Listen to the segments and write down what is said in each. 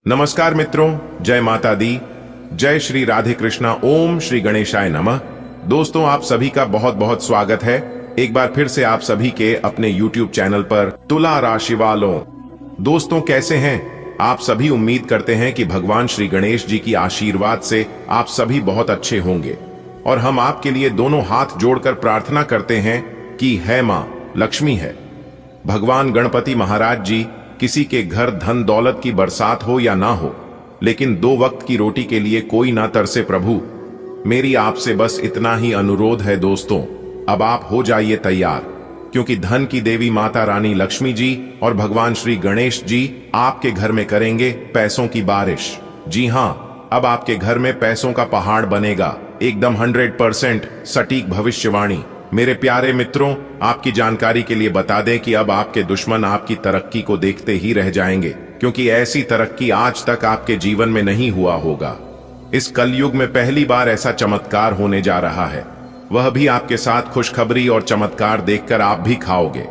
नमस्कार मित्रों, जय माता दी, जय श्री राधे कृष्णा, ओम श्री गणेशाय नमः। दोस्तों, आप सभी का बहुत बहुत स्वागत है एक बार फिर से आप सभी के अपने YouTube चैनल पर तुला राशि वालों। दोस्तों, कैसे हैं आप सभी? उम्मीद करते हैं कि भगवान श्री गणेश जी की आशीर्वाद से आप सभी बहुत अच्छे होंगे और हम आपके लिए दोनों हाथ जोड़कर प्रार्थना करते हैं कि है मां लक्ष्मी है, भगवान गणपति महाराज जी किसी के घर धन दौलत की बरसात हो या ना हो, लेकिन 2 वक्त की रोटी के लिए कोई ना तरसे प्रभु। मेरी आपसे बस इतना ही अनुरोध है दोस्तों, अब आप हो जाइए तैयार, क्योंकि धन की देवी माता रानी लक्ष्मी जी और भगवान श्री गणेश जी आपके घर में करेंगे पैसों की बारिश। जी हां, अब आपके घर में पैसों का पहाड़ बनेगा, एकदम 100% सटीक भविष्यवाणी। मेरे प्यारे मित्रों, आपकी जानकारी के लिए बता दें कि अब आपके दुश्मन आपकी तरक्की को देखते ही रह जाएंगे, क्योंकि ऐसी तरक्की आज तक आपके जीवन में नहीं हुआ होगा। इस कलयुग में पहली बार ऐसा चमत्कार होने जा रहा है, वह भी आपके साथ खुशखबरी और चमत्कार देखकर आप भी खाओगे।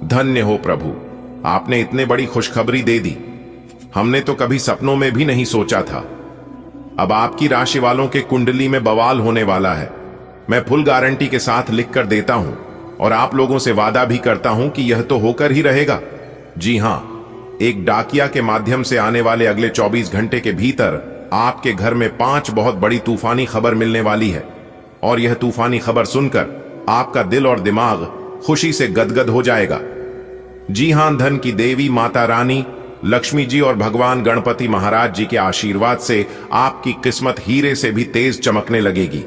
धन्य हो प्रभु, आपने इतने बड़ी खुशखबरी दे दी, हमने तो कभी सपनों में भी नहीं सोचा था। अब आपकी राशि वालों के कुंडली में बवाल होने वाला है। मैं फुल गारंटी के साथ लिख कर देता हूं और आप लोगों से वादा भी करता हूं कि यह तो होकर ही रहेगा। जी हां, एक डाकिया के माध्यम से आने वाले अगले 24 घंटे के भीतर आपके घर में 5 बहुत बड़ी तूफानी खबर मिलने वाली है और यह तूफानी खबर सुनकर आपका दिल और दिमाग खुशी से गदगद हो जाएगा। जी हां, धन की देवी माता रानी लक्ष्मी जी और भगवान गणपति महाराज जी के आशीर्वाद से आपकी किस्मत हीरे से भी तेज चमकने लगेगी,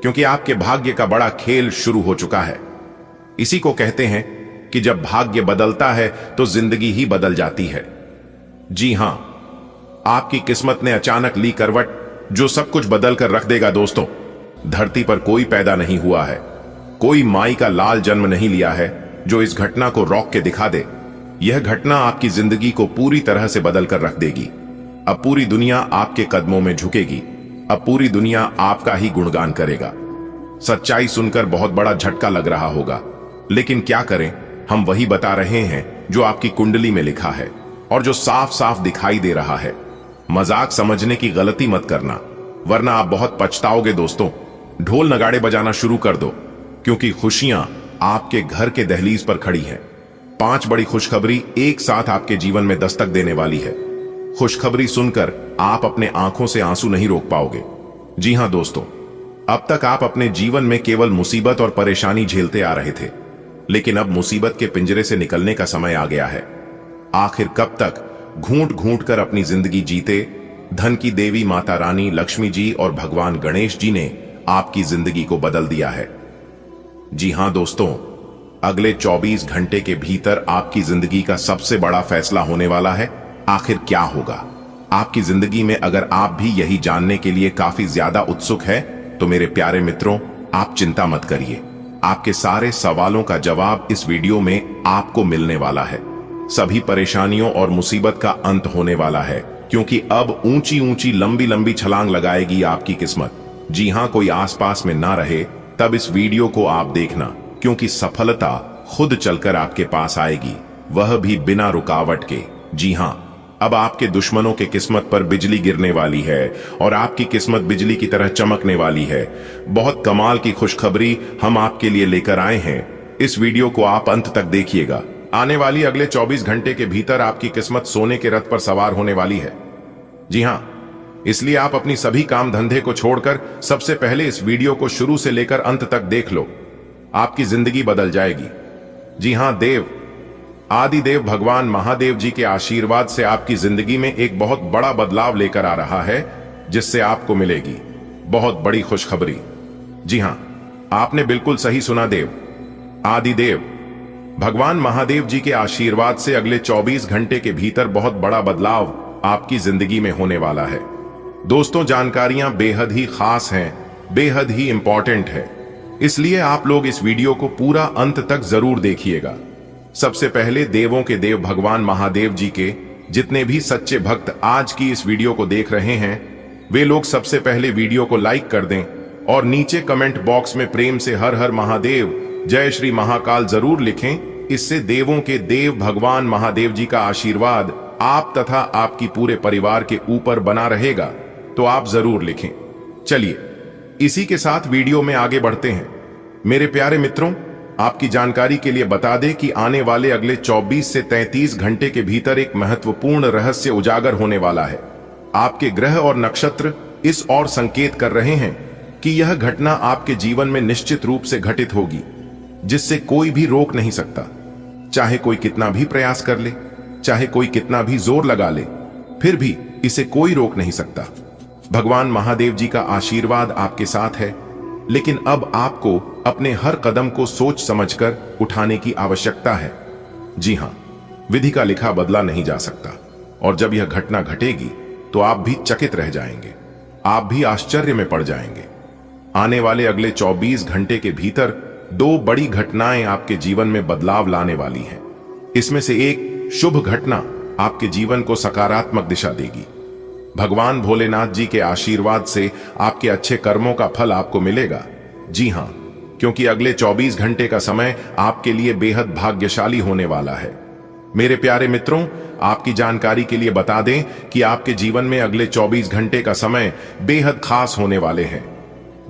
क्योंकि आपके भाग्य का बड़ा खेल शुरू हो चुका है। इसी को कहते हैं कि जब भाग्य बदलता है तो जिंदगी ही बदल जाती है। जी हां, आपकी किस्मत ने अचानक ली करवट, जो सब कुछ बदल कर रख देगा। दोस्तों, धरती पर कोई पैदा नहीं हुआ है, कोई माई का लाल जन्म नहीं लिया है जो इस घटना को रोक के दिखा दे। यह घटना आपकी जिंदगी को पूरी तरह से बदल कर रख देगी। अब पूरी दुनिया आपके कदमों में झुकेगी, अब पूरी दुनिया आपका ही गुणगान करेगा। सच्चाई सुनकर बहुत बड़ा झटका लग रहा होगा, लेकिन क्या करें, हम वही बता रहे हैं जो आपकी कुंडली में लिखा है और जो साफ साफ दिखाई दे रहा है। मजाक समझने की गलती मत करना, वरना आप बहुत पछताओगे। दोस्तों, ढोल नगाड़े बजाना शुरू कर दो, क्योंकि खुशियां आपके घर के दहलीज पर खड़ी हैं। 5 बड़ी खुशखबरी एक साथ आपके जीवन में दस्तक देने वाली है। खुशखबरी सुनकर आप अपने आंखों से आंसू नहीं रोक पाओगे। जी हां दोस्तों, अब तक आप अपने जीवन में केवल मुसीबत और परेशानी झेलते आ रहे थे, लेकिन अब मुसीबत के पिंजरे से निकलने का समय आ गया है। आखिर कब तक घूंट घूंट कर अपनी जिंदगी जीते? धन की देवी माता रानी लक्ष्मी जी और भगवान गणेश जी ने आपकी जिंदगी को बदल दिया है। जी हां दोस्तों, अगले 24 घंटे के भीतर आपकी जिंदगी का सबसे बड़ा फैसला होने वाला है। आखिर क्या होगा आपकी जिंदगी में? अगर आप भी यही जानने के लिए काफी ज्यादा उत्सुक है तो मेरे प्यारे मित्रों, आप चिंता मत करिए, आपके सारे सवालों का जवाब इस वीडियो में आपको मिलने वाला है। सभी परेशानियों और मुसीबत का अंत होने वाला है, क्योंकि अब ऊंची ऊंची लंबी लंबी छलांग लगाएगी आपकी किस्मत। जी हां, कोई आसपास में ना रहे तब इस वीडियो को आप देखना, क्योंकि सफलता खुद चलकर आपके पास आएगी, वह भी बिना रुकावट के। जी हां, अब आपके दुश्मनों के किस्मत पर बिजली गिरने वाली है और आपकी किस्मत बिजली की तरह चमकने वाली है। बहुत कमाल की खुशखबरी हम आपके लिए लेकर आए हैं। इस वीडियो को आप अंत तक देखिएगा। आने वाली अगले 24 घंटे के भीतर आपकी किस्मत सोने के रथ पर सवार होने वाली है। जी हां, इसलिए आप अपनी सभी काम धंधे को छोड़कर सबसे पहले इस वीडियो को शुरू से लेकर अंत तक देख लो, आपकी जिंदगी बदल जाएगी। जी हां, देव आदिदेव भगवान महादेव जी के आशीर्वाद से आपकी जिंदगी में एक बहुत बड़ा बदलाव लेकर आ रहा है, जिससे आपको मिलेगी बहुत बड़ी खुशखबरी। जी हां, आपने बिल्कुल सही सुना, देव आदिदेव भगवान महादेव जी के आशीर्वाद से अगले 24 घंटे के भीतर बहुत बड़ा बदलाव आपकी जिंदगी में होने वाला है। दोस्तों, जानकारियां बेहद ही खास हैं, बेहद ही इंपॉर्टेंट है, इसलिए आप लोग इस वीडियो को पूरा अंत तक जरूर देखिएगा। सबसे पहले देवों के देव भगवान महादेव जी के जितने भी सच्चे भक्त आज की इस वीडियो को देख रहे हैं, वे लोग सबसे पहले वीडियो को लाइक कर दें और नीचे कमेंट बॉक्स में प्रेम से हर हर महादेव, जय श्री महाकाल जरूर लिखें। इससे देवों के देव भगवान महादेव जी का आशीर्वाद आप तथा आपकी पूरे परिवार के ऊपर बना रहेगा तो आप जरूर लिखें। चलिए इसी के साथ वीडियो में आगे बढ़ते हैं। मेरे प्यारे मित्रों, आपकी जानकारी के लिए बता दें कि आने वाले अगले 24 से 33 घंटे के भीतर एक महत्वपूर्ण रहस्य उजागर होने वाला है। आपके ग्रह और नक्षत्र इस ओर संकेत कर रहे हैं कि यह घटना आपके जीवन में निश्चित रूप से घटित होगी, जिससे कोई भी रोक नहीं सकता। चाहे कोई कितना भी प्रयास कर ले, चाहे कोई कितना भी जोर लगा ले, फिर भी इसे कोई रोक नहीं सकता। भगवान महादेव जी का आशीर्वाद आपके साथ है, लेकिन अब आपको अपने हर कदम को सोच समझकर उठाने की आवश्यकता है। जी हां, विधि का लिखा बदला नहीं जा सकता, और जब यह घटना घटेगी तो आप भी चकित रह जाएंगे, आप भी आश्चर्य में पड़ जाएंगे। आने वाले अगले 24 घंटे के भीतर 2 बड़ी घटनाएं आपके जीवन में बदलाव लाने वाली हैं। इसमें से एक शुभ घटना आपके जीवन को सकारात्मक दिशा देगी। भगवान भोलेनाथ जी के आशीर्वाद से आपके अच्छे कर्मों का फल आपको मिलेगा। जी हां, क्योंकि अगले 24 घंटे का समय आपके लिए बेहद भाग्यशाली होने वाला है। मेरे प्यारे मित्रों, आपकी जानकारी के लिए बता दें कि आपके जीवन में अगले 24 घंटे का समय बेहद खास होने वाले हैं।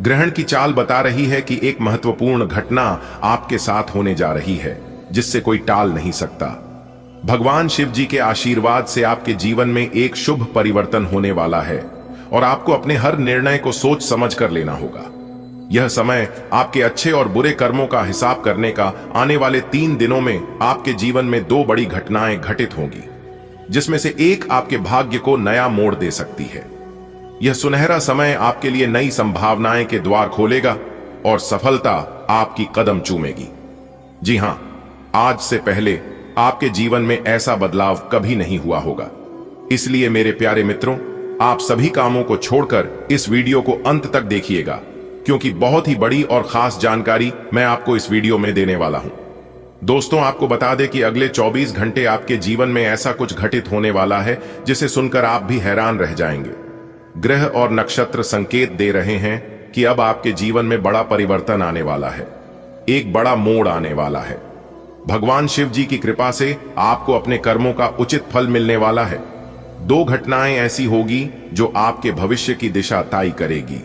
ग्रहण की चाल बता रही है कि एक महत्वपूर्ण घटना आपके साथ होने जा रही है, जिससे कोई टाल नहीं सकता। भगवान शिव जी के आशीर्वाद से आपके जीवन में एक शुभ परिवर्तन होने वाला है, और आपको अपने हर निर्णय को सोच समझ कर लेना होगा। यह समय आपके अच्छे और बुरे कर्मों का हिसाब करने का। आने वाले 3 दिनों में आपके जीवन में 2 बड़ी घटनाएं घटित होंगी, जिसमें से एक आपके भाग्य को नया मोड़ दे सकती है। यह सुनहरा समय आपके लिए नई संभावनाएं के द्वार खोलेगा और सफलता आपकी कदम चूमेगी। जी हां, आज से पहले आपके जीवन में ऐसा बदलाव कभी नहीं हुआ होगा। इसलिए मेरे प्यारे मित्रों, आप सभी कामों को छोड़कर इस वीडियो को अंत तक देखिएगा, क्योंकि बहुत ही बड़ी और खास जानकारी मैं आपको इस वीडियो में देने वाला हूं। दोस्तों, आपको बता दें कि अगले 24 घंटे आपके जीवन में ऐसा कुछ घटित होने वाला है जिसे सुनकर आप भी हैरान रह जाएंगे। ग्रह और नक्षत्र संकेत दे रहे हैं कि अब आपके जीवन में बड़ा परिवर्तन आने वाला है, एक बड़ा मोड़ आने वाला है। भगवान शिव जी की कृपा से आपको अपने कर्मों का उचित फल मिलने वाला है। 2 घटनाएं ऐसी होगी जो आपके भविष्य की दिशा तय करेगी।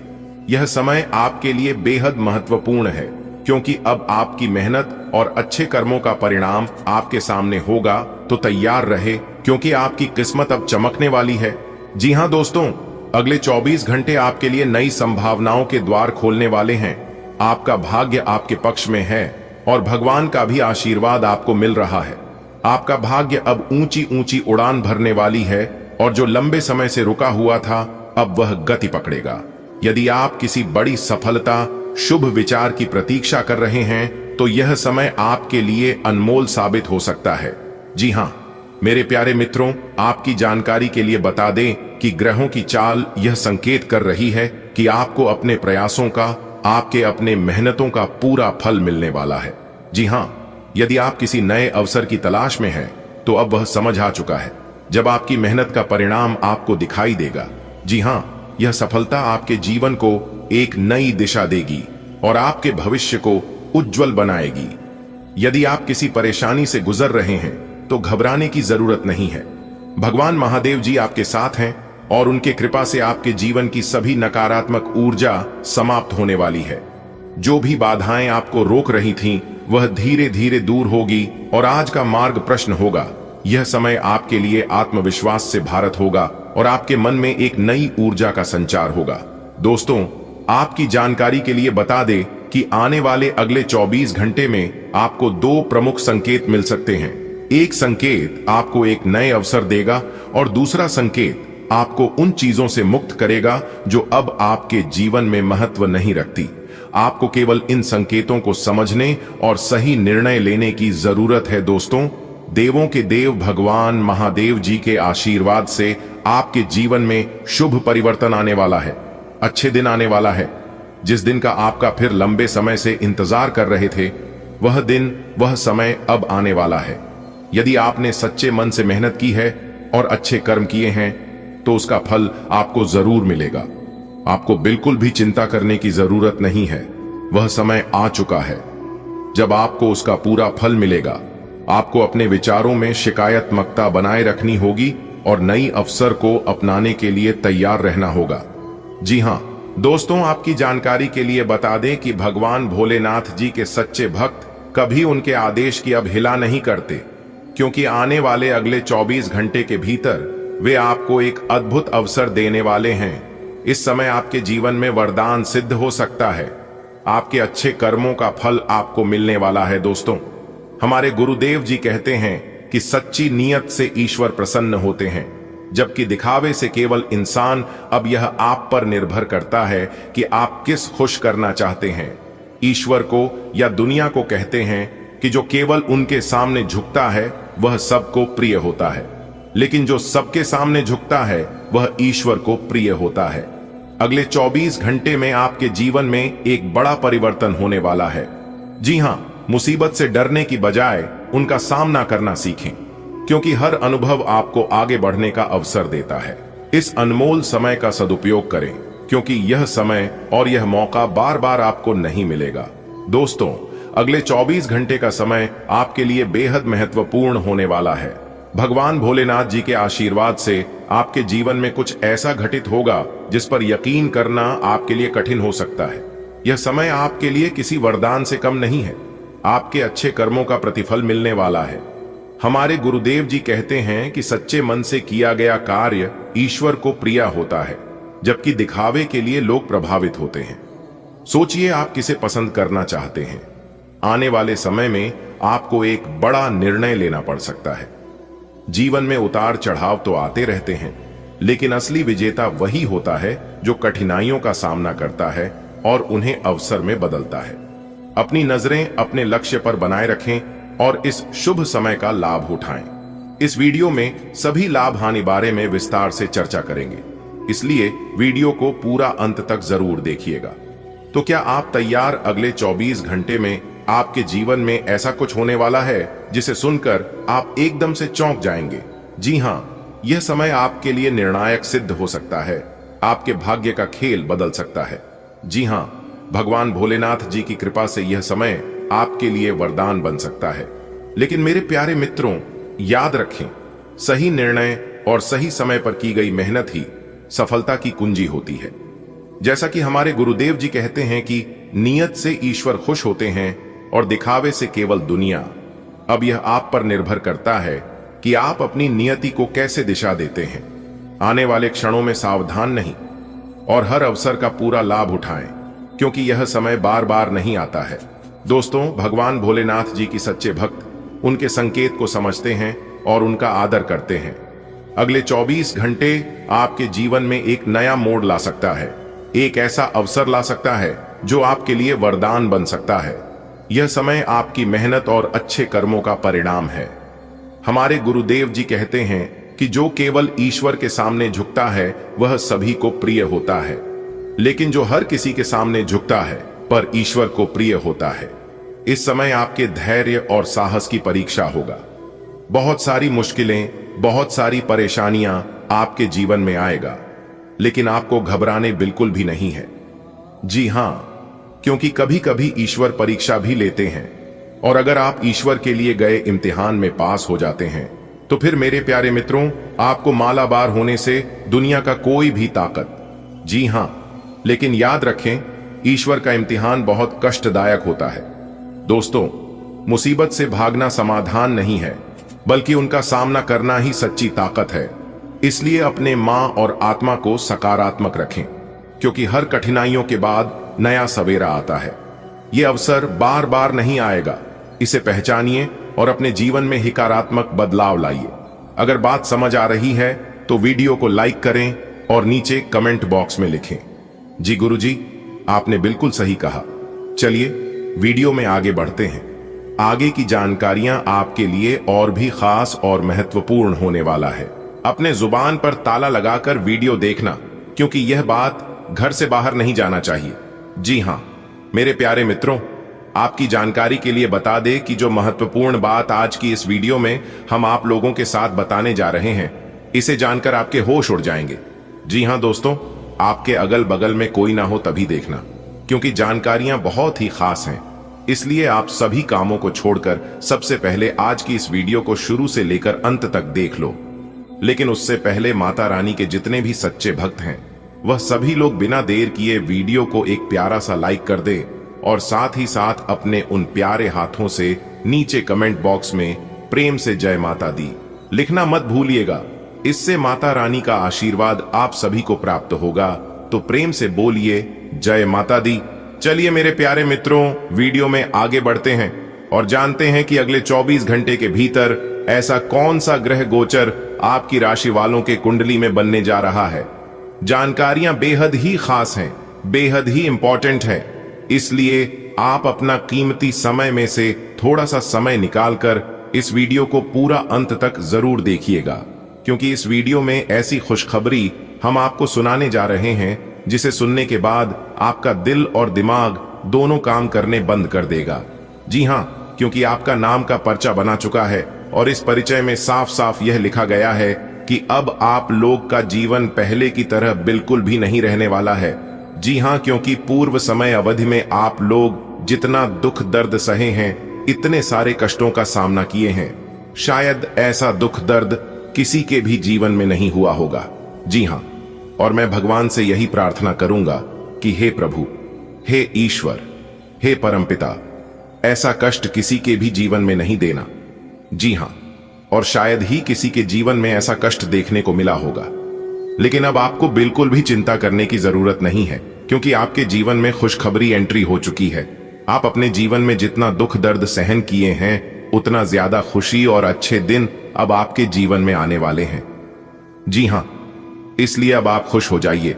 यह समय आपके लिए बेहद महत्वपूर्ण है, क्योंकि अब आपकी मेहनत और अच्छे कर्मों का परिणाम आपके सामने होगा। तो तैयार रहे, क्योंकि आपकी किस्मत अब चमकने वाली है। जी हां दोस्तों, अगले 24 घंटे आपके लिए नई संभावनाओं के द्वार खोलने वाले हैं। आपका भाग्य आपके पक्ष में है और भगवान का भी आशीर्वाद आपको मिल रहा है। आपका भाग्य अब ऊंची ऊंची उड़ान भरने वाली है, और जो लंबे समय से रुका हुआ था अब वह गति पकड़ेगा। यदि आप किसी बड़ी सफलता, शुभ विचार की प्रतीक्षा कर रहे हैं, तो यह समय आपके लिए अनमोल साबित हो सकता है। जी हां, मेरे प्यारे मित्रों, आपकी जानकारी के लिए बता दें कि ग्रहों की चाल यह संकेत कर रही है कि आपको अपने प्रयासों का, आपके अपने मेहनतों का पूरा फल मिलने वाला है। जी हां, यदि आप किसी नए अवसर की तलाश में हैं, तो अब वह समझ आ चुका है, जब आपकी मेहनत का परिणाम आपको दिखाई देगा। जी हां, यह सफलता आपके जीवन को एक नई दिशा देगी और आपके भविष्य को उज्जवल बनाएगी। यदि आप किसी परेशानी से गुजर रहे हैं, तो घबराने की जरूरत नहीं है। भगवान महादेव जी आपके साथ हैं, और उनके कृपा से आपके जीवन की सभी नकारात्मक ऊर्जा समाप्त होने वाली है। जो भी बाधाएं आपको रोक रही थीं, वह धीरे धीरे दूर होगी, और आज का मार्ग प्रश्न होगा। यह समय आपके लिए आत्मविश्वास से भारत होगा, और आपके मन में एक नई ऊर्जा का संचार होगा। दोस्तों, आपकी जानकारी के लिए बता दें कि आने वाले अगले 24 घंटे में आपको 2 प्रमुख संकेत मिल सकते हैं। एक संकेत आपको एक नए अवसर देगा, और दूसरा संकेत आपको उन चीजों से मुक्त करेगा जो अब आपके जीवन में महत्व नहीं रखती। आपको केवल इन संकेतों को समझने और सही निर्णय लेने की जरूरत है। दोस्तों, देवों के देव भगवान महादेव जी के आशीर्वाद से आपके जीवन में शुभ परिवर्तन आने वाला है। अच्छे दिन आने वाला है, जिस दिन का आपका फिर लंबे समय से इंतजार कर रहे थे। वह दिन, वह समय अब आने वाला है। यदि आपने सच्चे मन से मेहनत की है और अच्छे कर्म किए हैं, तो उसका फल आपको जरूर मिलेगा। आपको बिल्कुल भी चिंता करने की जरूरत नहीं है। वह समय आ चुका है जब आपको उसका पूरा फल मिलेगा। आपको अपने विचारों में शिकायतमकता बनाए रखनी होगी और नई अवसर को अपनाने के लिए तैयार रहना होगा। जी हां दोस्तों, आपकी जानकारी के लिए बता दें कि भगवान भोलेनाथ जी के सच्चे भक्त कभी उनके आदेश की अवहेलना नहीं करते, क्योंकि आने वाले अगले 24 घंटे के भीतर वे आपको एक अद्भुत अवसर देने वाले हैं। इस समय आपके जीवन में वरदान सिद्ध हो सकता है। आपके अच्छे कर्मों का फल आपको मिलने वाला है। दोस्तों, हमारे गुरुदेव जी कहते हैं कि सच्ची नीयत से ईश्वर प्रसन्न होते हैं, जबकि दिखावे से केवल इंसान। अब यह आप पर निर्भर करता है कि आप किस खुश करना चाहते हैं, ईश्वर को या दुनिया को। कहते हैं कि जो केवल उनके सामने झुकता है वह सबको प्रिय होता है, लेकिन जो सबके सामने झुकता है वह ईश्वर को प्रिय होता है। अगले 24 घंटे में आपके जीवन में एक बड़ा परिवर्तन होने वाला है। जी हां, मुसीबत से डरने की बजाय उनका सामना करना सीखें, क्योंकि हर अनुभव आपको आगे बढ़ने का अवसर देता है। इस अनमोल समय का सदुपयोग करें, क्योंकि यह समय और यह मौका बार बार आपको नहीं मिलेगा। दोस्तों, अगले 24 घंटे का समय आपके लिए बेहद महत्वपूर्ण होने वाला है। भगवान भोलेनाथ जी के आशीर्वाद से आपके जीवन में कुछ ऐसा घटित होगा जिस पर यकीन करना आपके लिए कठिन हो सकता है। यह समय आपके लिए किसी वरदान से कम नहीं है। आपके अच्छे कर्मों का प्रतिफल मिलने वाला है। हमारे गुरुदेव जी कहते हैं कि सच्चे मन से किया गया कार्य ईश्वर को प्रिय होता है, जबकि दिखावे के लिए लोग प्रभावित होते हैं। सोचिए, आप किसे पसंद करना चाहते हैं। आने वाले समय में आपको एक बड़ा निर्णय लेना पड़ सकता है। जीवन में उतार चढ़ाव तो आते रहते हैं, लेकिन असली विजेता वही होता है जो कठिनाइयों का सामना करता है और उन्हें अवसर में बदलता है। अपनी नजरें अपने लक्ष्य पर बनाए रखें और इस शुभ समय का लाभ उठाएं। इस वीडियो में सभी लाभ हानि बारे में विस्तार से चर्चा करेंगे, इसलिए वीडियो को पूरा अंत तक जरूर देखिएगा। तो क्या आप तैयार? अगले 24 घंटे में आपके जीवन में ऐसा कुछ होने वाला है जिसे सुनकर आप एकदम से चौंक जाएंगे। जी हां, यह समय आपके लिए निर्णायक सिद्ध हो सकता है। आपके भाग्य का खेल बदल सकता है। जी हां, भगवान भोलेनाथ जी की कृपा से यह समय आपके लिए वरदान बन सकता है। लेकिन मेरे प्यारे मित्रों, याद रखें, सही निर्णय और सही समय पर की गई मेहनत ही सफलता की कुंजी होती है। जैसा कि हमारे गुरुदेव जी कहते हैं कि नियत से ईश्वर खुश होते हैं और दिखावे से केवल दुनिया। अब यह आप पर निर्भर करता है कि आप अपनी नियति को कैसे दिशा देते हैं। आने वाले क्षणों में सावधान नहीं और हर अवसर का पूरा लाभ उठाएं, क्योंकि यह समय बार बार नहीं आता है। दोस्तों, भगवान भोलेनाथ जी की सच्चे भक्त उनके संकेत को समझते हैं और उनका आदर करते हैं। अगले 24 घंटे आपके जीवन में एक नया मोड़ ला सकता है, एक ऐसा अवसर ला सकता है जो आपके लिए वरदान बन सकता है। यह समय आपकी मेहनत और अच्छे कर्मों का परिणाम है। हमारे गुरुदेव जी कहते हैं कि जो केवल ईश्वर के सामने झुकता है वह सभी को प्रिय होता है, लेकिन जो हर किसी के सामने झुकता है पर ईश्वर को प्रिय होता है। इस समय आपके धैर्य और साहस की परीक्षा होगा। बहुत सारी मुश्किलें, बहुत सारी परेशानियां आपके जीवन में आएगा, लेकिन आपको घबराने बिल्कुल भी नहीं है। जी हां, क्योंकि कभी कभी ईश्वर परीक्षा भी लेते हैं, और अगर आप ईश्वर के लिए गए इम्तिहान में पास हो जाते हैं तो फिर मेरे प्यारे मित्रों, आपको मालाबार होने से दुनिया का कोई भी ताकत। जी हां, लेकिन याद रखें, ईश्वर का इम्तिहान बहुत कष्टदायक होता है। दोस्तों, मुसीबत से भागना समाधान नहीं है, बल्कि उनका सामना करना ही सच्ची ताकत है। इसलिए अपने मां और आत्मा को सकारात्मक रखें, क्योंकि हर कठिनाइयों के बाद नया सवेरा आता है। यह अवसर बार बार नहीं आएगा। इसे पहचानिए और अपने जीवन में सकारात्मक बदलाव लाइए। अगर बात समझ आ रही है तो वीडियो को लाइक करें और नीचे कमेंट बॉक्स में लिखें, जी गुरुजी, आपने बिल्कुल सही कहा। चलिए वीडियो में आगे बढ़ते हैं। आगे की जानकारियां आपके लिए और भी खास और महत्वपूर्ण होने वाला है। अपने जुबान पर ताला लगाकर वीडियो देखना, क्योंकि यह बात घर से बाहर नहीं जाना चाहिए। जी हां, मेरे प्यारे मित्रों, आपकी जानकारी के लिए बता दें कि जो महत्वपूर्ण बात आज की इस वीडियो में हम आप लोगों के साथ बताने जा रहे हैं, इसे जानकर आपके होश उड़ जाएंगे। जी हां दोस्तों, आपके अगल बगल में कोई ना हो तभी देखना, क्योंकि जानकारियां बहुत ही खास हैं। इसलिए आप सभी कामों को छोड़कर सबसे पहले आज की इस वीडियो को शुरू से लेकर अंत तक देख लो। लेकिन उससे पहले माता रानी के जितने भी सच्चे भक्त हैं वह सभी लोग बिना देर किए वीडियो को एक प्यारा सा लाइक कर दे और साथ ही साथ अपने उन प्यारे हाथों से नीचे कमेंट बॉक्स में प्रेम से जय माता दी लिखना मत भूलिएगा। इससे माता रानी का आशीर्वाद आप सभी को प्राप्त होगा। तो प्रेम से बोलिए जय माता दी। चलिए मेरे प्यारे मित्रों, वीडियो में आगे बढ़ते हैं और जानते हैं कि अगले 24 घंटे के भीतर ऐसा कौन सा ग्रह गोचर आपकी राशि वालों के कुंडली में बनने जा रहा है। जानकारियां बेहद ही खास हैं, बेहद ही इंपॉर्टेंट हैं, इसलिए आप अपना कीमती समय में से थोड़ा सा समय निकालकर इस वीडियो को पूरा अंत तक जरूर देखिएगा, क्योंकि इस वीडियो में ऐसी खुशखबरी हम आपको सुनाने जा रहे हैं जिसे सुनने के बाद आपका दिल और दिमाग दोनों काम करने बंद कर देगा। जी हां, क्योंकि आपका नाम का पर्चा बना चुका है और इस परिचय में साफ साफ यह लिखा गया है कि अब आप लोग का जीवन पहले की तरह बिल्कुल भी नहीं रहने वाला है। जी हां, क्योंकि पूर्व समय अवधि में आप लोग जितना दुख दर्द सहे हैं, इतने सारे कष्टों का सामना किए हैं, शायद ऐसा दुख दर्द किसी के भी जीवन में नहीं हुआ होगा। जी हां, और मैं भगवान से यही प्रार्थना करूंगा कि हे प्रभु, हे ईश्वर, हे परमपिता, ऐसा कष्ट किसी के भी जीवन में नहीं देना। जी हां, और शायद ही किसी के जीवन में ऐसा कष्ट देखने को मिला होगा। लेकिन अब आपको बिल्कुल भी चिंता करने की जरूरत नहीं है, क्योंकि आपके जीवन में खुशखबरी एंट्री हो चुकी है। आप अपने जीवन में जितना दुख दर्द सहन किए हैं, उतना ज्यादा खुशी और अच्छे दिन अब आपके जीवन में आने वाले हैं। जी हां, इसलिए अब आप खुश हो जाइए।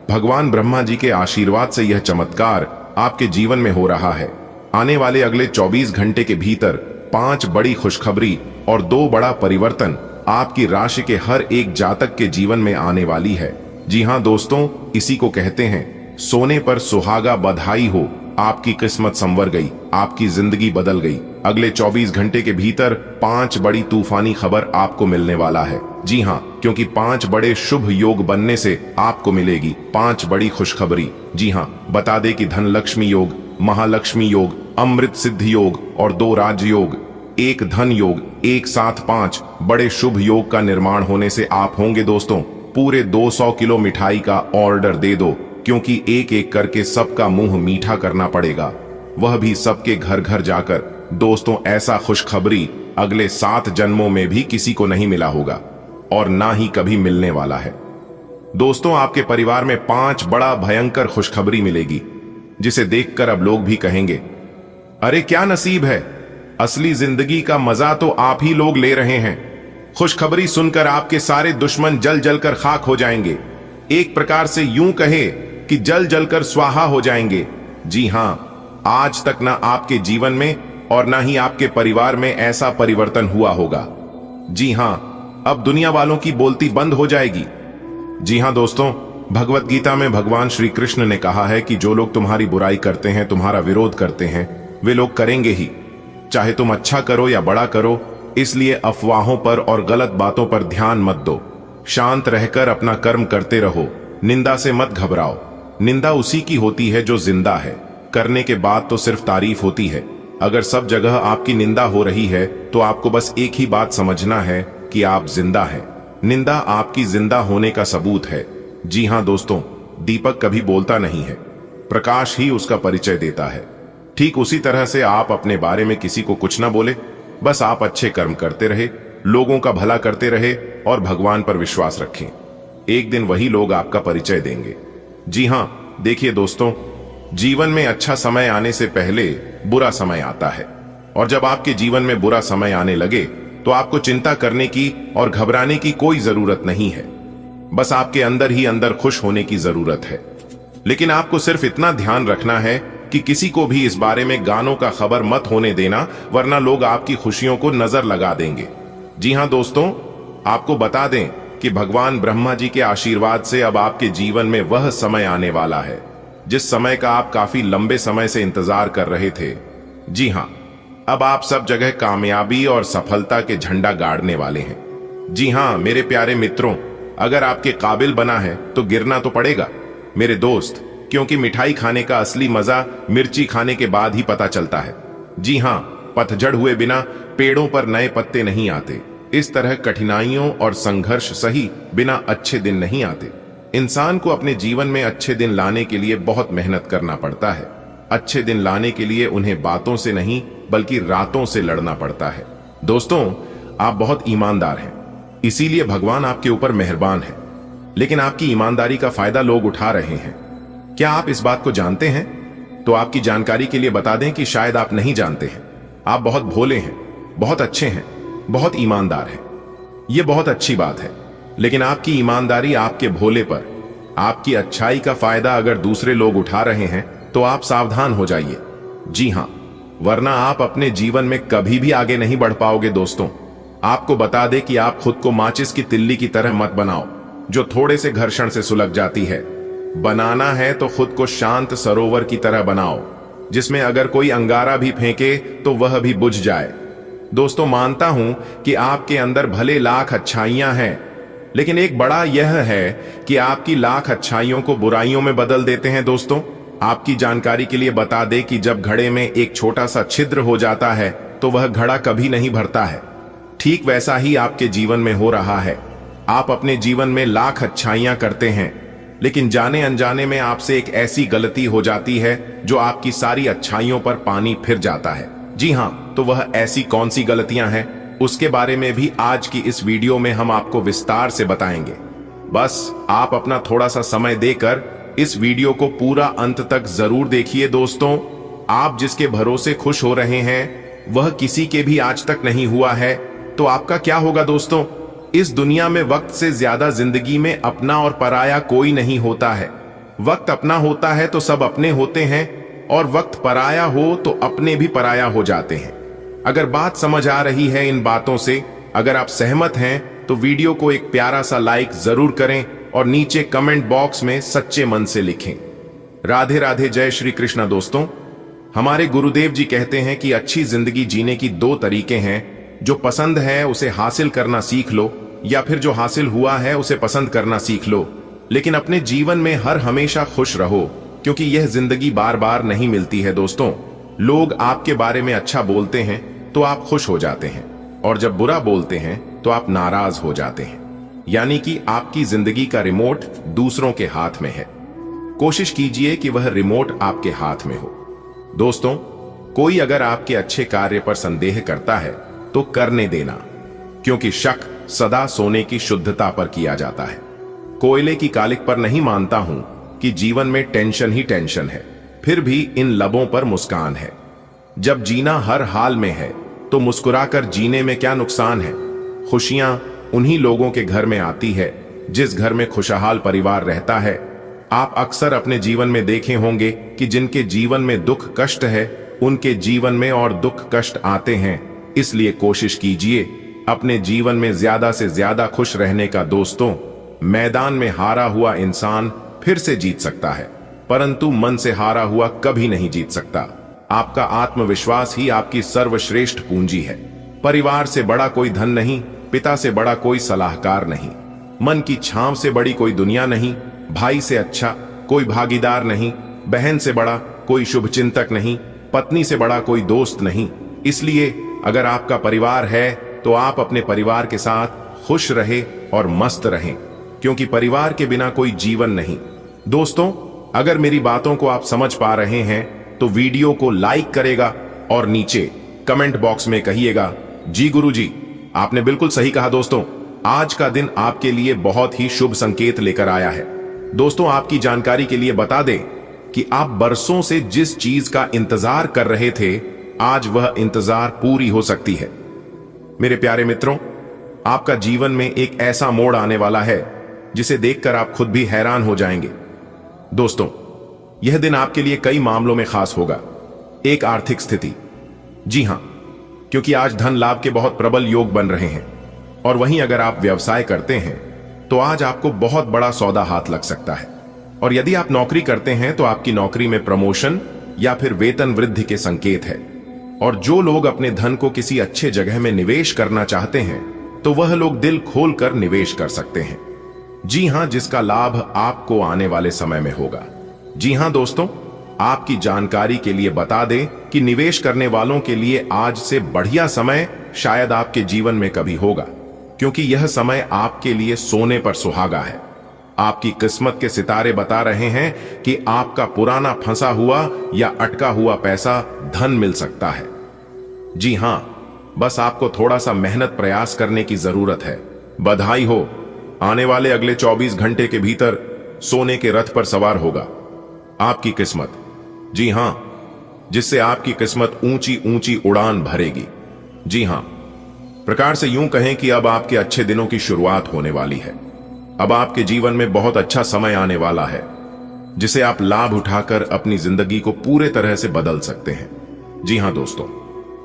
भगवान ब्रह्मा जी के आशीर्वाद से यह चमत्कार आपके जीवन में हो रहा है। आने वाले अगले 24 घंटे के भीतर 5 बड़ी खुशखबरी और 2 बड़ा परिवर्तन आपकी राशि के हर एक जातक के जीवन में आने वाली है। जी हां दोस्तों, इसी को कहते हैं सोने पर सुहागा, बधाई हो, आपकी किस्मत संवर गई, आपकी जिंदगी बदल गई। अगले 24 घंटे के भीतर 5 बड़ी तूफानी खबर आपको मिलने वाला है। जी हां, क्योंकि 5 बड़े शुभ योग बनने से आपको मिलेगी 5 बड़ी खुशखबरी। जी हां, बता दे कि धन लक्ष्मी योग, महालक्ष्मी योग, अमृत सिद्धि योग और 2 राज योग, एक धन योग, एक साथ 5 बड़े शुभ योग का निर्माण होने से आप होंगे दोस्तों पूरे 200 किलो मिठाई का ऑर्डर दे दो, क्योंकि एक एक करके सबका मुंह मीठा करना पड़ेगा, वह भी सबके घर घर जाकर। दोस्तों, ऐसा खुशखबरी अगले 7 जन्मों में भी किसी को नहीं मिला होगा और ना ही कभी मिलने वाला है। दोस्तों, आपके परिवार में 5 बड़ा भयंकर खुशखबरी मिलेगी, जिसे देखकर अब लोग भी कहेंगे, अरे क्या नसीब है, असली जिंदगी का मजा तो आप ही लोग ले रहे हैं। खुशखबरी सुनकर आपके सारे दुश्मन जल जलकर खाक हो जाएंगे, एक प्रकार से यूं कहे कि जल जलकर स्वाहा हो जाएंगे। जी हां, आज तक ना आपके जीवन में और ना ही आपके परिवार में ऐसा परिवर्तन हुआ होगा। जी हां, अब दुनिया वालों की बोलती बंद हो जाएगी। जी हां दोस्तों, भगवत गीता में भगवान श्री कृष्ण ने कहा है कि जो लोग तुम्हारी बुराई करते हैं, तुम्हारा विरोध करते हैं, वे लोग करेंगे ही, चाहे तुम अच्छा करो या बड़ा करो। इसलिए अफवाहों पर और गलत बातों पर ध्यान मत दो, शांत रहकर अपना कर्म करते रहो। निंदा से मत घबराओ, निंदा उसी की होती है जो जिंदा है, करने के बाद तो सिर्फ तारीफ होती है। अगर सब जगह आपकी निंदा हो रही है तो आपको बस एक ही बात समझना है कि आप जिंदा हैं। निंदा आपकी जिंदा होने का सबूत है। जी हां दोस्तों, दीपक कभी बोलता नहीं है, प्रकाश ही उसका परिचय देता है। ठीक उसी तरह से आप अपने बारे में किसी को कुछ ना बोले, बस आप अच्छे कर्म करते रहे, लोगों का भला करते रहे और भगवान पर विश्वास रखें। एक दिन वही लोग आपका परिचय देंगे। जी हां, देखिए दोस्तों, जीवन में अच्छा समय आने से पहले बुरा समय आता है, और जब आपके जीवन में बुरा समय आने लगे तो आपको चिंता करने की और घबराने की कोई जरूरत नहीं है। बस आपके अंदर ही अंदर खुश होने की जरूरत है। लेकिन आपको सिर्फ इतना ध्यान रखना है कि किसी को भी इस बारे में गानों का खबर मत होने देना, वरना लोग आपकी खुशियों को नजर लगा देंगे। जी हां दोस्तों, आपको बता दें कि भगवान ब्रह्मा जी के आशीर्वाद से अब आपके जीवन में वह समय आने वाला है जिस समय का आप काफी लंबे समय से इंतजार कर रहे थे। जी हां, अब आप सब जगह कामयाबी और सफलता के झंडा गाड़ने वाले हैं। जी हां मेरे प्यारे मित्रों, अगर आपके काबिल बना है तो गिरना तो पड़ेगा। मेरे दोस्त, क्योंकि मिठाई खाने का असली मजा मिर्ची खाने के बाद ही पता चलता है। जी हाँ, पतझड़ हुए बिना पेड़ों पर नए पत्ते नहीं आते। इस तरह कठिनाइयों और संघर्ष सही बिना अच्छे दिन नहीं आते। इंसान को अपने जीवन में अच्छे दिन लाने के लिए बहुत मेहनत करना पड़ता है। अच्छे दिन लाने के लिए उन्हें बातों से नहीं बल्कि रातों से लड़ना पड़ता है। दोस्तों, आप बहुत ईमानदार हैं, इसीलिए भगवान आपके ऊपर मेहरबान है। लेकिन आपकी ईमानदारी का फायदा लोग उठा रहे हैं। क्या आप इस बात को जानते हैं? तो आपकी जानकारी के लिए बता दें कि शायद आप नहीं जानते हैं। आप बहुत भोले हैं, बहुत अच्छे हैं, बहुत ईमानदार हैं। यह बहुत अच्छी बात है, लेकिन आपकी ईमानदारी, आपके भोले पर, आपकी अच्छाई का फायदा अगर दूसरे लोग उठा रहे हैं तो आप सावधान हो जाइए। जी हां, वरना आप अपने जीवन में कभी भी आगे नहीं बढ़ पाओगे। दोस्तों, आपको बता दें कि आप खुद को माचिस की तिल्ली की तरह मत बनाओ जो थोड़े से घर्षण से सुलग जाती है। बनाना है तो खुद को शांत सरोवर की तरह बनाओ, जिसमें अगर कोई अंगारा भी फेंके तो वह भी बुझ जाए। दोस्तों, मानता हूं कि आपके अंदर भले लाख अच्छाइयां हैं, लेकिन एक बड़ा यह है कि आपकी लाख अच्छाइयों को बुराइयों में बदल देते हैं। दोस्तों, आपकी जानकारी के लिए बता दें कि जब घड़े में एक छोटा सा छिद्र हो जाता है तो वह घड़ा कभी नहीं भरता है। ठीक वैसा ही आपके जीवन में हो रहा है। आप अपने जीवन में लाख अच्छाइयां करते हैं, लेकिन जाने अनजाने में आपसे एक ऐसी गलती हो जाती है जो आपकी सारी अच्छाइयों पर पानी फिर जाता है। जी हां, तो वह ऐसी कौन सी गलतियां हैं, उसके बारे में भी आज की इस वीडियो में हम आपको विस्तार से बताएंगे। बस आप अपना थोड़ा सा समय देकर इस वीडियो को पूरा अंत तक जरूर देखिए। दोस्तों, आप जिसके भरोसे खुश हो रहे हैं वह किसी के भी आज तक नहीं हुआ है, तो आपका क्या होगा? दोस्तों, इस दुनिया में वक्त से ज्यादा जिंदगी में अपना और पराया कोई नहीं होता है। वक्त अपना होता है तो सब अपने होते हैं, और वक्त पराया हो तो अपने भी पराया हो जाते हैं। अगर बात समझ आ रही है इन बातों से, अगर आप सहमत हैं तो वीडियो को एक प्यारा सा लाइक जरूर करें और नीचे कमेंट बॉक्स में सच्चे मन से लिखें। राधे राधे, जय श्री कृष्णा। दोस्तों, हमारे गुरुदेव जी कहते हैं कि अच्छी जिंदगी जीने की दो तरीके हैं। जो पसंद है उसे हासिल करना सीख लो, या फिर जो हासिल हुआ है उसे पसंद करना सीख लो। लेकिन अपने जीवन में हर हमेशा खुश रहो, क्योंकि यह जिंदगी बार बार नहीं मिलती है। दोस्तों, लोग आपके बारे में अच्छा बोलते हैं तो आप खुश हो जाते हैं, और जब बुरा बोलते हैं तो आप नाराज हो जाते हैं। यानी कि आपकी जिंदगी का रिमोट दूसरों के हाथ में है। कोशिश कीजिए कि वह रिमोट आपके हाथ में हो। दोस्तों, कोई अगर आपके अच्छे कार्य पर संदेह करता है तो करने देना, क्योंकि शक सदा सोने की शुद्धता पर किया जाता है, कोयले की कालिक पर नहीं। मानता हूं कि जीवन में टेंशन ही टेंशन है, फिर भी इन लबों पर मुस्कान है। जब जीना हर हाल में है तो मुस्कुराकर जीने में क्या नुकसान है। खुशियां उन्हीं लोगों के घर में आती है जिस घर में खुशहाल परिवार रहता है। आप अक्सर अपने जीवन में देखे होंगे कि जिनके जीवन में दुख कष्ट है, उनके जीवन में और दुख कष्ट आते हैं। इसलिए कोशिश कीजिए अपने जीवन में ज्यादा से ज्यादा खुश रहने का। दोस्तों, मैदान में हारा हुआ इंसान फिर से जीत सकता है, परंतु मन से हारा हुआ कभी नहीं जीत सकता। आपका आत्मविश्वास ही आपकी सर्वश्रेष्ठ पूंजी है। परिवार से बड़ा कोई धन नहीं, पिता से बड़ा कोई सलाहकार नहीं, मन की छांव से बड़ी कोई दुनिया नहीं, भाई से अच्छा कोई भागीदार नहीं, बहन से बड़ा कोई शुभचिंतक नहीं, पत्नी से बड़ा कोई दोस्त नहीं। इसलिए अगर आपका परिवार है तो आप अपने परिवार के साथ खुश रहे और मस्त रहें, क्योंकि परिवार के बिना कोई जीवन नहीं। दोस्तों, अगर मेरी बातों को आप समझ पा रहे हैं तो वीडियो को लाइक करेगा और नीचे कमेंट बॉक्स में कहिएगा, जी गुरुजी, आपने बिल्कुल सही कहा। दोस्तों, आज का दिन आपके लिए बहुत ही शुभ संकेत लेकर आया है। दोस्तों, आपकी जानकारी के लिए बता दें कि आप बरसों से जिस चीज का इंतजार कर रहे थे, आज वह इंतजार पूरी हो सकती है। मेरे प्यारे मित्रों, आपका जीवन में एक ऐसा मोड़ आने वाला है जिसे देखकर आप खुद भी हैरान हो जाएंगे। दोस्तों, यह दिन आपके लिए कई मामलों में खास होगा। एक, आर्थिक स्थिति। जी हां, क्योंकि आज धन लाभ के बहुत प्रबल योग बन रहे हैं। और वहीं अगर आप व्यवसाय करते हैं तो आज आपको बहुत बड़ा सौदा हाथ लग सकता है। और यदि आप नौकरी करते हैं तो आपकी नौकरी में प्रमोशन या फिर वेतन वृद्धि के संकेत है। और जो लोग अपने धन को किसी अच्छे जगह में निवेश करना चाहते हैं तो वह लोग दिल खोल कर निवेश कर सकते हैं। जी हां, जिसका लाभ आपको आने वाले समय में होगा। जी हां दोस्तों, आपकी जानकारी के लिए बता दें कि निवेश करने वालों के लिए आज से बढ़िया समय शायद आपके जीवन में कभी होगा, क्योंकि यह समय आपके लिए सोने पर सुहागा है। आपकी किस्मत के सितारे बता रहे हैं कि आपका पुराना फंसा हुआ या अटका हुआ पैसा धन मिल सकता है। जी हां, बस आपको थोड़ा सा मेहनत प्रयास करने की जरूरत है। बधाई हो, आने वाले अगले 24 घंटे के भीतर सोने के रथ पर सवार होगा आपकी किस्मत। जी हां, जिससे आपकी किस्मत ऊंची ऊंची उड़ान भरेगी। जी हां, प्रकार से यूं कहें कि अब आपके अच्छे दिनों की शुरुआत होने वाली है। अब आपके जीवन में बहुत अच्छा समय आने वाला है, जिसे आप लाभ उठाकर अपनी जिंदगी को पूरे तरह से बदल सकते हैं। जी हां दोस्तों,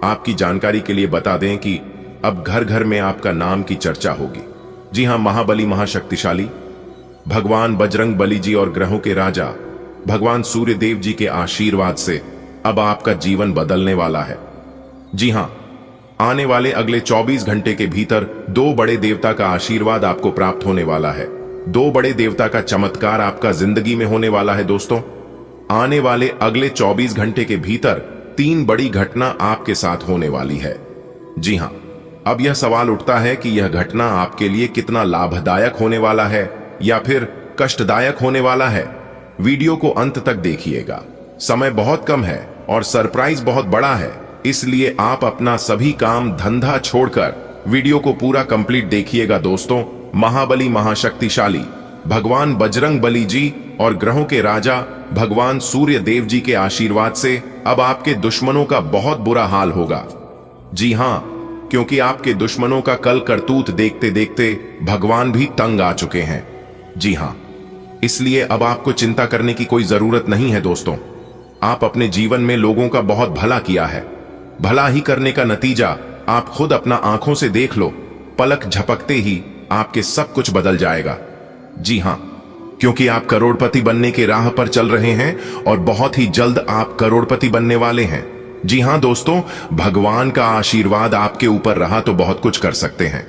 आपकी जानकारी के लिए बता दें कि अब घर घर में आपका नाम की चर्चा होगी। जी हां, महाबली महाशक्तिशाली भगवान बजरंग बली जी और ग्रहों के राजा भगवान सूर्य देव जी के आशीर्वाद से अब आपका जीवन बदलने वाला है। जी हां, आने वाले अगले 24 घंटे के भीतर 2 बड़े देवता का आशीर्वाद आपको प्राप्त होने वाला है। 2 बड़े देवता का चमत्कार आपका जिंदगी में होने वाला है। दोस्तों, आने वाले अगले 24 घंटे के भीतर 3 बड़ी घटना आपके साथ होने वाली है। जी हां, अब यह सवाल उठता है कि यह घटना आपके लिए कितना लाभदायक होने वाला है या फिर कष्टदायक होने वाला है। वीडियो को अंत तक देखिएगा। समय बहुत कम है और सरप्राइज बहुत बड़ा है, इसलिए आप अपना सभी काम धंधा छोड़कर वीडियो को पूरा कंप्लीट देखिएगा। दोस्तों, महाबली महाशक्तिशाली भगवान बजरंग बली जी और ग्रहों के राजा भगवान सूर्य देव जी के आशीर्वाद से अब आपके दुश्मनों का बहुत बुरा हाल होगा। जी हां, क्योंकि आपके दुश्मनों का कल करतूत देखते देखते भगवान भी तंग आ चुके हैं। जी हां, इसलिए अब आपको चिंता करने की कोई जरूरत नहीं है। दोस्तों, आप अपने जीवन में लोगों का बहुत भला किया है। भला ही करने का नतीजा आप खुद अपना आंखों से देख लो। पलक झपकते ही आपके सब कुछ बदल जाएगा। जी हां, क्योंकि आप करोड़पति बनने के राह पर चल रहे हैं और बहुत ही जल्द आप करोड़पति बनने वाले हैं। जी हां दोस्तों, भगवान का आशीर्वाद आपके ऊपर रहा तो बहुत कुछ कर सकते हैं।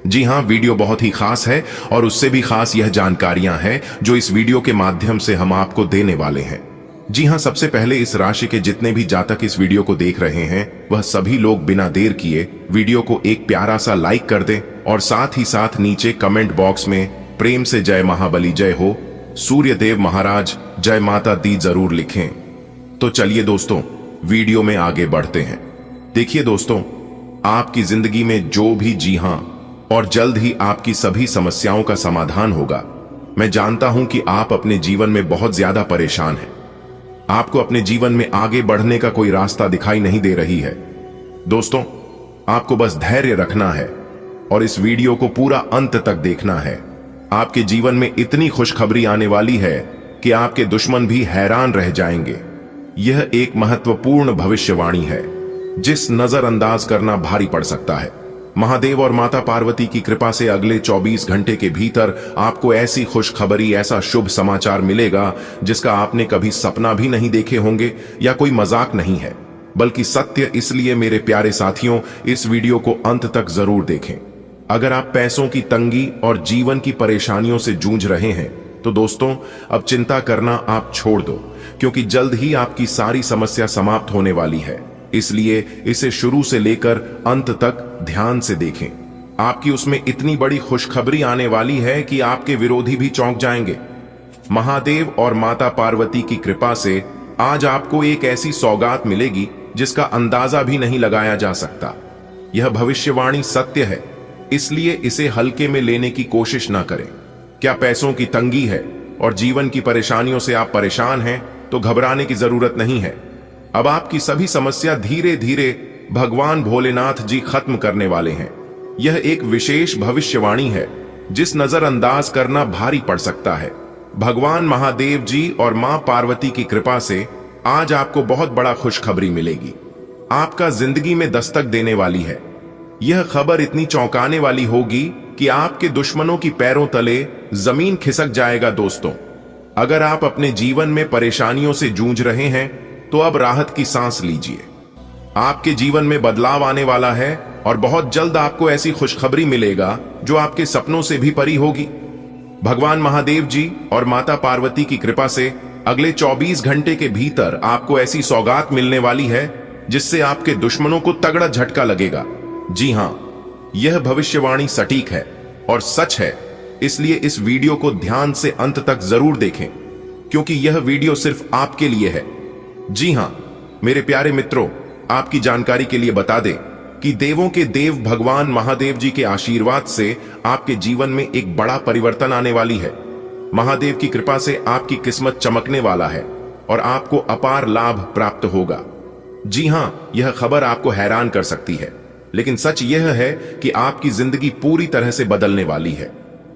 जी हां, वीडियो बहुत ही खास है और उससे भी खास यह जानकारियां हैं जो इस वीडियो के माध्यम से हम आपको देने वाले हैं। जी हां, सबसे पहले इस राशि के जितने भी जातक इस वीडियो को देख रहे हैं, वह सभी लोग बिना देर किए वीडियो को एक प्यारा सा लाइक कर दें और साथ ही साथ नीचे कमेंट बॉक्स में प्रेम से जय महाबली जय हो, सूर्य देव महाराज जय माता दी जरूर लिखें। तो चलिए दोस्तों, वीडियो में आगे बढ़ते हैं। देखिए दोस्तों, आपकी जिंदगी में जो भी जी हां और जल्द ही आपकी सभी समस्याओं का समाधान होगा। मैं जानता हूं कि आप अपने जीवन में बहुत ज्यादा परेशान हैं। आपको अपने जीवन में आगे बढ़ने का कोई रास्ता दिखाई नहीं दे रही है। दोस्तों, आपको बस धैर्य रखना है और इस वीडियो को पूरा अंत तक देखना है। आपके जीवन में इतनी खुशखबरी आने वाली है कि आपके दुश्मन भी हैरान रह जाएंगे। यह एक महत्वपूर्ण भविष्यवाणी है जिस नजरअंदाज करना भारी पड़ सकता है। महादेव और माता पार्वती की कृपा से अगले 24 घंटे के भीतर आपको ऐसी खुशखबरी, ऐसा शुभ समाचार मिलेगा जिसका आपने कभी सपना भी नहीं देखे होंगे या कोई मजाक नहीं है, बल्कि सत्य। इसलिए मेरे प्यारे साथियों, इस वीडियो को अंत तक जरूर देखें। अगर आप पैसों की तंगी और जीवन की परेशानियों से जूझ रहे हैं तो दोस्तों, अब चिंता करना आप छोड़ दो, क्योंकि जल्द ही आपकी सारी समस्या समाप्त होने वाली है। इसलिए इसे शुरू से लेकर अंत तक ध्यान से देखें। आपकी उसमें इतनी बड़ी खुशखबरी आने वाली है कि आपके विरोधी भी चौंक जाएंगे। महादेव और माता पार्वती की कृपा से आज आपको एक ऐसी सौगात मिलेगी जिसका अंदाजा भी नहीं लगाया जा सकता। यह भविष्यवाणी सत्य है, इसलिए इसे हल्के में लेने की कोशिश ना करें। क्या पैसों की तंगी है और जीवन की परेशानियों से आप परेशान हैं तो घबराने की जरूरत नहीं है। अब आपकी सभी समस्या धीरे धीरे भगवान भोलेनाथ जी खत्म करने वाले हैं। यह एक विशेष भविष्यवाणी है जिस नजरअंदाज करना भारी पड़ सकता है। भगवान महादेव जी और मां पार्वती की कृपा से आज आपको बहुत बड़ा खुशखबरी मिलेगी। आपका जिंदगी में दस्तक देने वाली है। यह खबर इतनी चौंकाने वाली होगी कि आपके दुश्मनों की पैरों तले जमीन खिसक जाएगा। दोस्तों, अगर आप अपने जीवन में परेशानियों से जूझ रहे हैं तो अब राहत की सांस लीजिए। आपके जीवन में बदलाव आने वाला है और बहुत जल्द आपको ऐसी खुशखबरी मिलेगा जो आपके सपनों से भी परी होगी। भगवान महादेव जी और माता पार्वती की कृपा से अगले 24 घंटे के भीतर आपको ऐसी सौगात मिलने वाली है जिससे आपके दुश्मनों को तगड़ा झटका लगेगा। जी हां, यह भविष्यवाणी सटीक है और सच है, इसलिए इस वीडियो को ध्यान से अंत तक जरूर देखें, क्योंकि यह वीडियो सिर्फ आपके लिए है। जी हां मेरे प्यारे मित्रों, आपकी जानकारी के लिए बता दें कि देवों के देव भगवान महादेव जी के आशीर्वाद से आपके जीवन में एक बड़ा परिवर्तन आने वाली है। महादेव की कृपा से आपकी किस्मत चमकने वाला है और आपको अपार लाभ प्राप्त होगा। जी हां, यह खबर आपको हैरान कर सकती है, लेकिन सच यह है कि आपकी जिंदगी पूरी तरह से बदलने वाली है।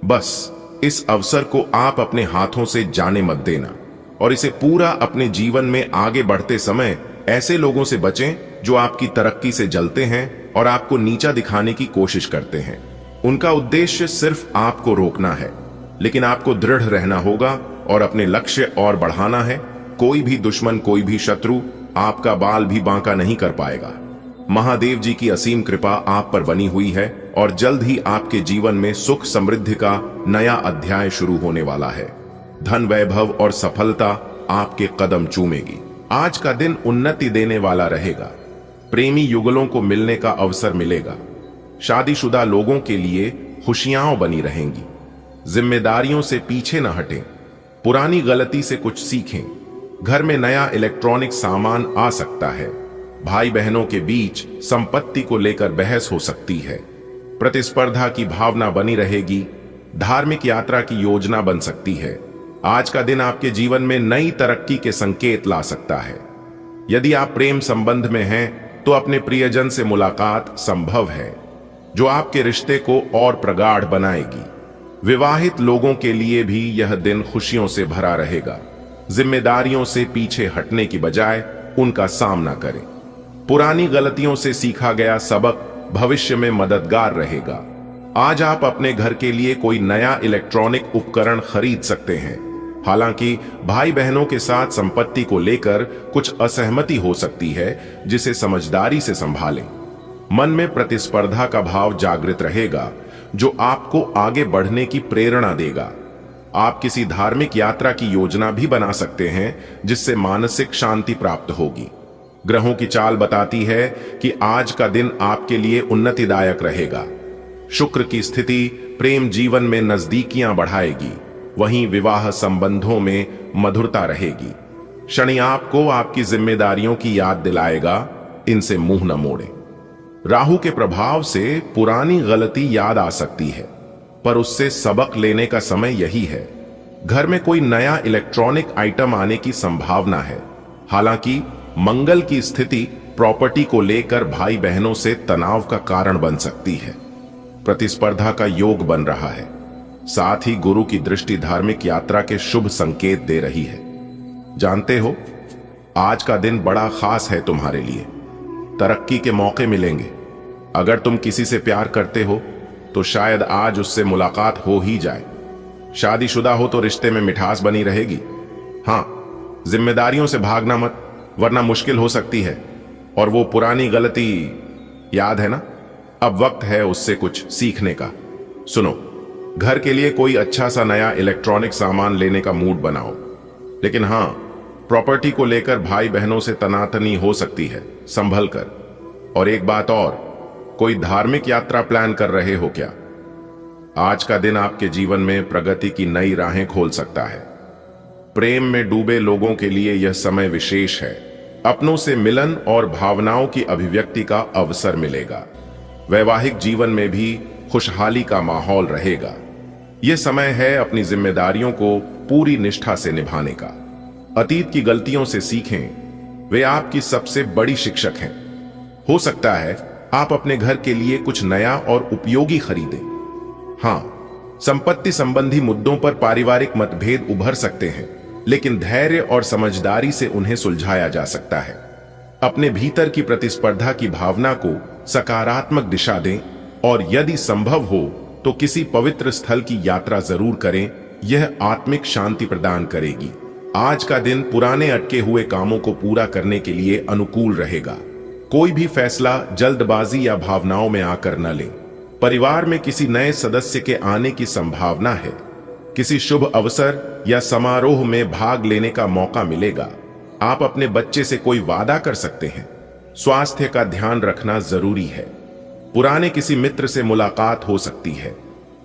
बस इस अवसर को आप अपने हाथों से जाने मत देना और इसे पूरा अपने जीवन में आगे बढ़ते समय ऐसे लोगों से बचें जो आपकी तरक्की से जलते हैं और आपको नीचा दिखाने की कोशिश करते हैं। उनका उद्देश्य सिर्फ आपको रोकना है, लेकिन आपको दृढ़ रहना होगा और अपने लक्ष्य और बढ़ाना है। कोई भी दुश्मन, कोई भी शत्रु आपका बाल भी बांका नहीं कर पाएगा। महादेव जी की असीम कृपा आप पर बनी हुई है और जल्द ही आपके जीवन में सुख समृद्धि का नया अध्याय शुरू होने वाला है। धन, वैभव और सफलता आपके कदम चूमेगी। आज का दिन उन्नति देने वाला रहेगा। प्रेमी युगलों को मिलने का अवसर मिलेगा। शादीशुदा लोगों के लिए खुशियां बनी रहेंगी। जिम्मेदारियों से पीछे न हटें, पुरानी गलती से कुछ सीखें। घर में नया इलेक्ट्रॉनिक सामान आ सकता है। भाई बहनों के बीच संपत्ति को लेकर बहस हो सकती है। प्रतिस्पर्धा की भावना बनी रहेगी। धार्मिक यात्रा की योजना बन सकती है। आज का दिन आपके जीवन में नई तरक्की के संकेत ला सकता है। यदि आप प्रेम संबंध में हैं तो अपने प्रियजन से मुलाकात संभव है, जो आपके रिश्ते को और प्रगाढ़ बनाएगी। विवाहित लोगों के लिए भी यह दिन खुशियों से भरा रहेगा। जिम्मेदारियों से पीछे हटने की बजाय उनका सामना करें। पुरानी गलतियों से सीखा गया सबक भविष्य में मददगार रहेगा। आज आप अपने घर के लिए कोई नया इलेक्ट्रॉनिक उपकरण खरीद सकते हैं। हालांकि भाई बहनों के साथ संपत्ति को लेकर कुछ असहमति हो सकती है, जिसे समझदारी से संभालें। मन में प्रतिस्पर्धा का भाव जागृत रहेगा, जो आपको आगे बढ़ने की प्रेरणा देगा। आप किसी धार्मिक यात्रा की योजना भी बना सकते हैं, जिससे मानसिक शांति प्राप्त होगी। ग्रहों की चाल बताती है कि आज का दिन आपके लिए उन्नतिदायक रहेगा। शुक्र की स्थिति प्रेम जीवन में नजदीकियां बढ़ाएगी, वहीं विवाह संबंधों में मधुरता रहेगी। शनि आपको आपकी जिम्मेदारियों की याद दिलाएगा, इनसे मुंह न मोड़ें। राहु के प्रभाव से पुरानी गलती याद आ सकती है, पर उससे सबक लेने का समय यही है। घर में कोई नया इलेक्ट्रॉनिक आइटम आने की संभावना है। हालांकि मंगल की स्थिति प्रॉपर्टी को लेकर भाई बहनों से तनाव का कारण बन सकती है। प्रतिस्पर्धा का योग बन रहा है। साथ ही गुरु की दृष्टि धार्मिक यात्रा के शुभ संकेत दे रही है। जानते हो, आज का दिन बड़ा खास है तुम्हारे लिए। तरक्की के मौके मिलेंगे। अगर तुम किसी से प्यार करते हो तो शायद आज उससे मुलाकात हो ही जाए। शादीशुदा हो तो रिश्ते में मिठास बनी रहेगी। हां, जिम्मेदारियों से भागना मत, वरना मुश्किल हो सकती है। और वो पुरानी गलती याद है ना? अब वक्त है उससे कुछ सीखने का। सुनो, घर के लिए कोई अच्छा सा नया इलेक्ट्रॉनिक सामान लेने का मूड बनाओ, लेकिन हां, प्रॉपर्टी को लेकर भाई बहनों से तनातनी हो सकती है, संभल कर। और एक बात और, कोई धार्मिक यात्रा प्लान कर रहे हो क्या? आज का दिन आपके जीवन में प्रगति की नई राहें खोल सकता है। प्रेम में डूबे लोगों के लिए यह समय विशेष है। अपनों से मिलन और भावनाओं की अभिव्यक्ति का अवसर मिलेगा। वैवाहिक जीवन में भी खुशहाली का माहौल रहेगा। यह समय है अपनी जिम्मेदारियों को पूरी निष्ठा से निभाने का। अतीत की गलतियों से सीखें, वे आपकी सबसे बड़ी शिक्षक हैं। हो सकता है आप अपने घर के लिए कुछ नया और उपयोगी खरीदें। हां, संपत्ति संबंधी मुद्दों पर पारिवारिक मतभेद उभर सकते हैं, लेकिन धैर्य और समझदारी से उन्हें सुलझाया जा सकता है। अपने भीतर की प्रतिस्पर्धा की भावना को सकारात्मक दिशा दें और यदि संभव हो तो किसी पवित्र स्थल की यात्रा जरूर करें। यह आत्मिक शांति प्रदान करेगी। आज का दिन पुराने अटके हुए कामों को पूरा करने के लिए अनुकूल रहेगा। कोई भी फैसला जल्दबाजी या भावनाओं में आकर न लें। परिवार में किसी नए सदस्य के आने की संभावना है। किसी शुभ अवसर या समारोह में भाग लेने का मौका मिलेगा। आप अपने बच्चे से कोई वादा कर सकते हैं। स्वास्थ्य का ध्यान रखना जरूरी है। पुराने किसी मित्र से मुलाकात हो सकती है।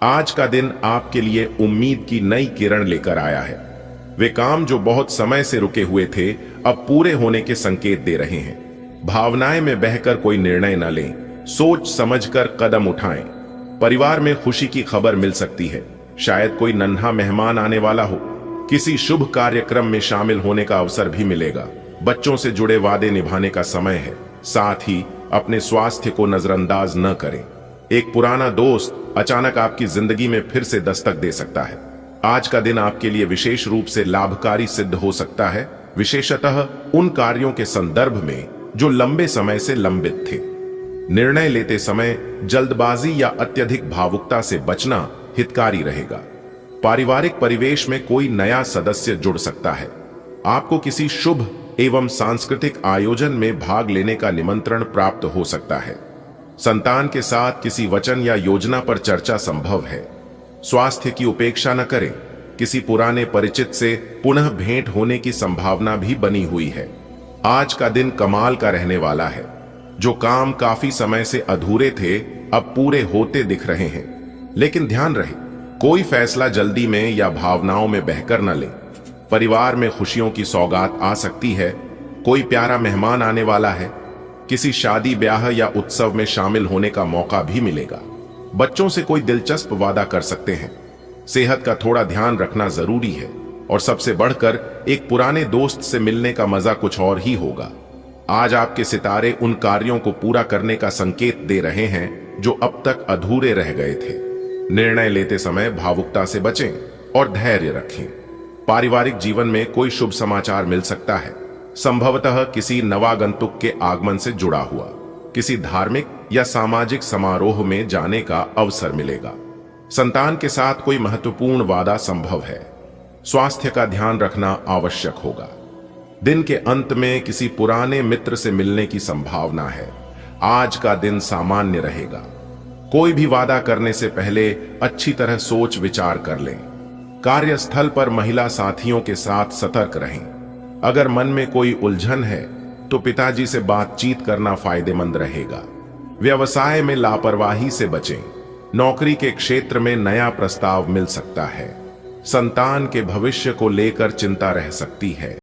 आज का दिन आपके लिए उम्मीद की नई किरण लेकर आया है। वे काम जो बहुत समय से रुके हुए थे अब पूरे होने के संकेत दे रहे हैं। भावनाएं में बहकर कोई निर्णय न लें, सोच समझकर कदम उठाएं। परिवार में खुशी की खबर मिल सकती है। शायद कोई नन्हा मेहमान आने वाला हो। किसी शुभ कार्यक्रम में शामिल होने का अवसर भी मिलेगा। बच्चों से जुड़े वादे निभाने का समय है। साथ ही अपने स्वास्थ्य को नजरअंदाज न करें। एक पुराना दोस्त अचानक आपकी जिंदगी में फिर से दस्तक दे सकता है। आज का दिन आपके लिए विशेष रूप से लाभकारी सिद्ध हो सकता है, विशेषतः उन कार्यों के संदर्भ में जो लंबे समय से लंबित थे। निर्णय लेते समय जल्दबाजी या अत्यधिक भावुकता से बचना हितकारी रहेगा। पारिवारिक परिवेश में कोई नया सदस्य जुड़ सकता है। आपको किसी शुभ एवं सांस्कृतिक आयोजन में भाग लेने का निमंत्रण प्राप्त हो सकता है। संतान के साथ किसी वचन या योजना पर चर्चा संभव है। स्वास्थ्य की उपेक्षा न करें। किसी पुराने परिचित से पुनः भेंट होने की संभावना भी बनी हुई है। आज का दिन कमाल का रहने वाला है। जो काम काफी समय से अधूरे थे अब पूरे होते दिख रहे हैं। लेकिन ध्यान रहे, कोई फैसला जल्दी में या भावनाओं में बहकर न लें। परिवार में खुशियों की सौगात आ सकती है। कोई प्यारा मेहमान आने वाला है। किसी शादी ब्याह या उत्सव में शामिल होने का मौका भी मिलेगा। बच्चों से कोई दिलचस्प वादा कर सकते हैं। सेहत का थोड़ा ध्यान रखना जरूरी है और सबसे बढ़कर एक पुराने दोस्त से मिलने का मजा कुछ और ही होगा। आज आपके सितारे उन कार्यों को पूरा करने का संकेत दे रहे हैं जो अब तक अधूरे रह गए थे। निर्णय लेते समय भावुकता से बचें और धैर्य रखें। पारिवारिक जीवन में कोई शुभ समाचार मिल सकता है, संभवतः किसी नवागंतुक के आगमन से जुड़ा हुआ। किसी धार्मिक या सामाजिक समारोह में जाने का अवसर मिलेगा। संतान के साथ कोई महत्वपूर्ण वादा संभव है। स्वास्थ्य का ध्यान रखना आवश्यक होगा। दिन के अंत में किसी पुराने मित्र से मिलने की संभावना है। आज का दिन सामान्य रहेगा। कोई भी वादा करने से पहले अच्छी तरह सोच विचार कर लें। कार्यस्थल पर महिला साथियों के साथ सतर्क रहें। अगर मन में कोई उलझन है तो पिताजी से बातचीत करना फायदेमंद रहेगा। व्यवसाय में लापरवाही से बचें। नौकरी के क्षेत्र में नया प्रस्ताव मिल सकता है। संतान के भविष्य को लेकर चिंता रह सकती है।